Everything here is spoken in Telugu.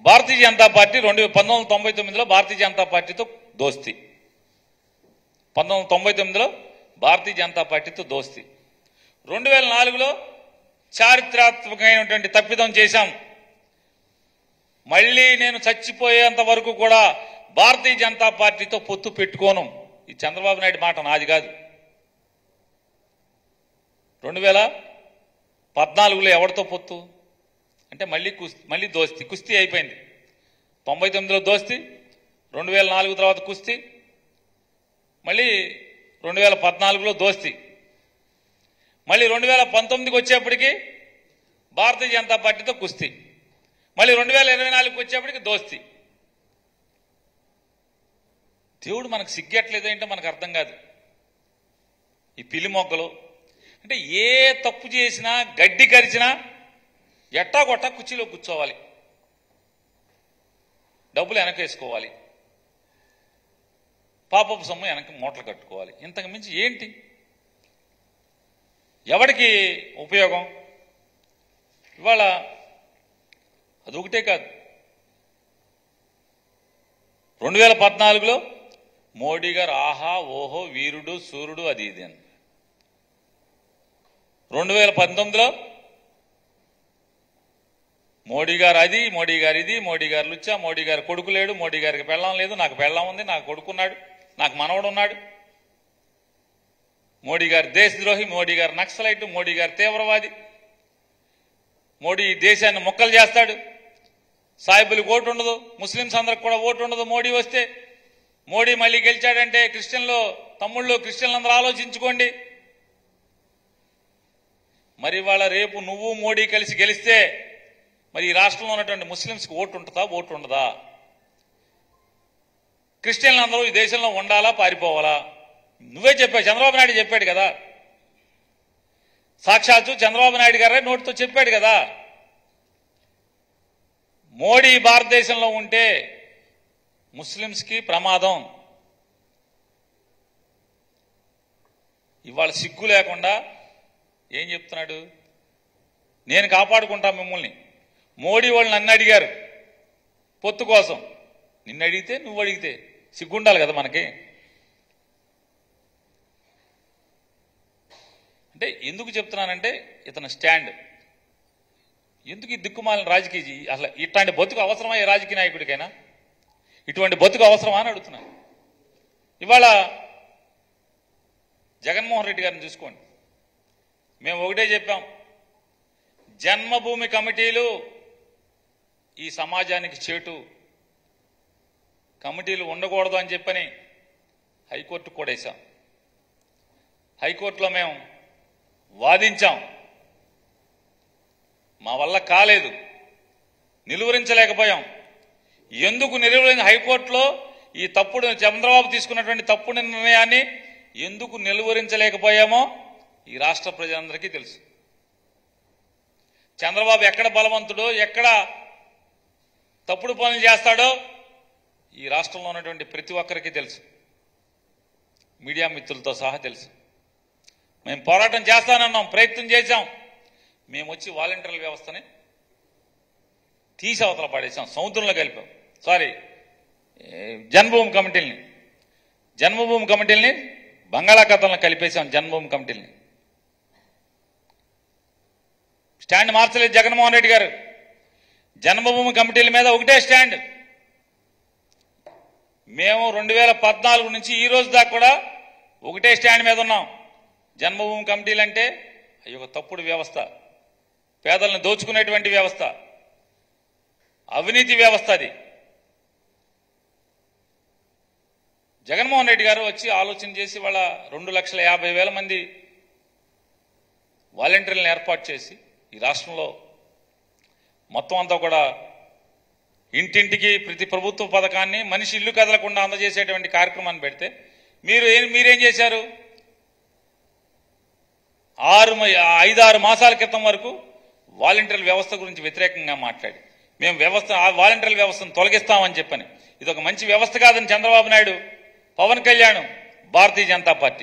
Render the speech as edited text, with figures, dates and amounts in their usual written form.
భారతీయ జనతా పార్టీ 1999లో భారతీయ జనతా పార్టీతో దోస్తీ, 1999లో భారతీయ జనతా పార్టీతో దోస్తీ, 2004లో చారిత్రాత్మకమైనటువంటి తప్పిదం చేశాం. మళ్ళీ నేను చచ్చిపోయేంత వరకు కూడా భారతీయ జనతా పార్టీతో పొత్తు పెట్టుకోను. ఈ చంద్రబాబు నాయుడు మాట నాది కాదు. 2014లో ఎవరితో పొత్తు అంటే మళ్ళీ దోస్తీ, కుస్తీ అయిపోయింది. 99లో దోస్తీ, 2004 తర్వాత కుస్తీ, మళ్ళీ 2014లో దోస్తీ, మళ్ళీ 2019కి వచ్చేప్పటికి భారతీయ జనతా పార్టీతో కుస్తీ, మళ్ళీ 2024కి వచ్చేప్పటికి దోస్తీ. దేవుడు మనకు సిగ్గట్లేదేంటో మనకు అర్థం కాదు. ఈ పిల్లి మొగ్గలు అంటే ఏ తప్పు చేసినా గడ్డి కరిచినా ఎట్టాగొట్టా కుర్చీలో కూర్చోవాలి, డబ్బులు వెనకేసుకోవాలి, పాపపు సొమ్ము వెనక మూటలు కట్టుకోవాలి. ఇంతకు మించి ఏంటి? ఎవరికి ఉపయోగం? ఇవాళ అదొకటే కాదు, 2014లో మోడీ గారు ఆహా ఓహో వీరుడు సూర్యుడు అది ఇది అని, 2019లో మోడీ గారు అది, మోడీ గారు ఇది, మోడీ గారు లుచ్చా, మోడీ గారు కొడుకు లేడు, మోడీ గారికి పెళ్ళాం లేదు, నాకు పెళ్ళాం ఉంది, నాకు కొడుకున్నాడు, నాకు మనవడు ఉన్నాడు, మోడీ గారు దేశద్రోహి, మోడీ గారు నక్సలైట్, మోడీ గారు తీవ్రవాది, మోడీ దేశాన్ని మొక్కలు చేస్తాడు, సాయిబులకు ఓటు ఉండదు, ముస్లింస్ అందరికి కూడా ఓటు ఉండదు మోడీ వస్తే. మోడీ మళ్ళీ గెలిచాడంటే తమ్ముళ్ళు క్రిస్టియన్లందరూ ఆలోచించుకోండి. మరి వాళ్ళ రేపు నువ్వు మోడీ కలిసి గెలిస్తే మరి ఈ రాష్ట్రంలో ఉన్నటువంటి ముస్లింస్కి ఓటు ఉంటుందా, ఓటు ఉండదా? క్రిస్టియన్లందరూ ఈ దేశంలో ఉండాలా, పారిపోవాలా? నువ్వే చెప్పావు, చంద్రబాబు నాయుడు చెప్పాడు కదా, సాక్షాత్తు చంద్రబాబు నాయుడు గారే నోటితో చెప్పాడు కదా, మోడీ భారతదేశంలో ఉంటే ముస్లింస్కి ప్రమాదం. ఇవాళ సిగ్గు లేకుండా ఏం చెప్తున్నాడు? నేను కాపాడుకుంటా మిమ్మల్ని. మోడీ వాళ్ళు నన్ను అడిగారు పొత్తు కోసం, నిన్ను అడిగితే నువ్వు అడిగితే సిగ్గుండాలి కదా మనకి. అంటే ఎందుకు చెప్తున్నానంటే ఇతను స్టాండ్ ఎందుకు ఈ దిక్కుమాలిన రాజకీయ, అసలు ఇట్లాంటి బతుకు అవసరమా ఏ రాజకీయ నాయకుడికైనా? ఇటువంటి బతుకు అవసరమా అని అడుగుతున్నాను. ఇవాళ జగన్మోహన్ రెడ్డి గారిని చూసుకోండి, మేము ఒకటే చెప్పాం, జన్మభూమి కమిటీలు ఈ సమాజానికి చేటు, కమిటీలు ఉండకూడదు అని చెప్పని హైకోర్టు కూడా వేశాం. హైకోర్టులో మేము వాదించాం, మా వల్ల కాలేదు, నిలువరించలేకపోయాం. ఎందుకు హైకోర్టులో ఈ చంద్రబాబు తీసుకున్నటువంటి తప్పుడు నిర్ణయాన్ని ఎందుకు నిలువరించలేకపోయామో ఈ రాష్ట్ర ప్రజలందరికీ తెలుసు. చంద్రబాబు ఎక్కడ బలవంతుడో, ఎక్కడ తప్పుడు పనులు చేస్తాడో ఈ రాష్ట్రంలో ఉన్నటువంటి ప్రతి ఒక్కరికి తెలుసు, మీడియా మిత్రులతో సహా తెలుసు. మేము పోరాటం చేస్తానన్నాం, ప్రయత్నం చేశాం. మేము వచ్చి వాలంటీర్ల వ్యవస్థని తీసి అవతల పడేసాం, సముద్రంలో కలిపాం. జన్మభూమి కమిటీలని బంగాళాఖాతంలో కలిపేశాం. జన్మభూమి కమిటీలని స్టాండ్ మార్చలేదు జగన్మోహన్ రెడ్డి గారు. జన్మభూమి కమిటీల మీద ఒకటే స్టాండ్. మేము 2014 నుంచి ఈ రోజు దాకా కూడా ఒకటే స్టాండ్ మీద ఉన్నాం. జన్మభూమి కమిటీలు అంటే అవి ఒక తప్పుడు వ్యవస్థ, పేదలను దోచుకునేటువంటి వ్యవస్థ, అవినీతి వ్యవస్థ. అది జగన్మోహన్ రెడ్డి గారు వచ్చి ఆలోచన చేసి వాళ్ళ 2,50,000 మంది వాలంటీర్లను ఏర్పాటు చేసి ఈ రాష్ట్రంలో మొత్తం అంతా కూడా ఇంటింటికి ప్రతి ప్రభుత్వ పథకాన్ని మనిషి ఇల్లు కదలకుండా అందజేసేటువంటి కార్యక్రమాన్ని పెడితే మీరేం చేశారు? 5-6 మాసాల క్రితం వరకు వాలంటీర్ల వ్యవస్థ గురించి వ్యతిరేకంగా మాట్లాడి మేము వాలంటీర్ల వ్యవస్థను తొలగిస్తామని చెప్పని, ఇది ఒక మంచి వ్యవస్థ కాదని చంద్రబాబు నాయుడు, పవన్ కళ్యాణ్, భారతీయ జనతా పార్టీ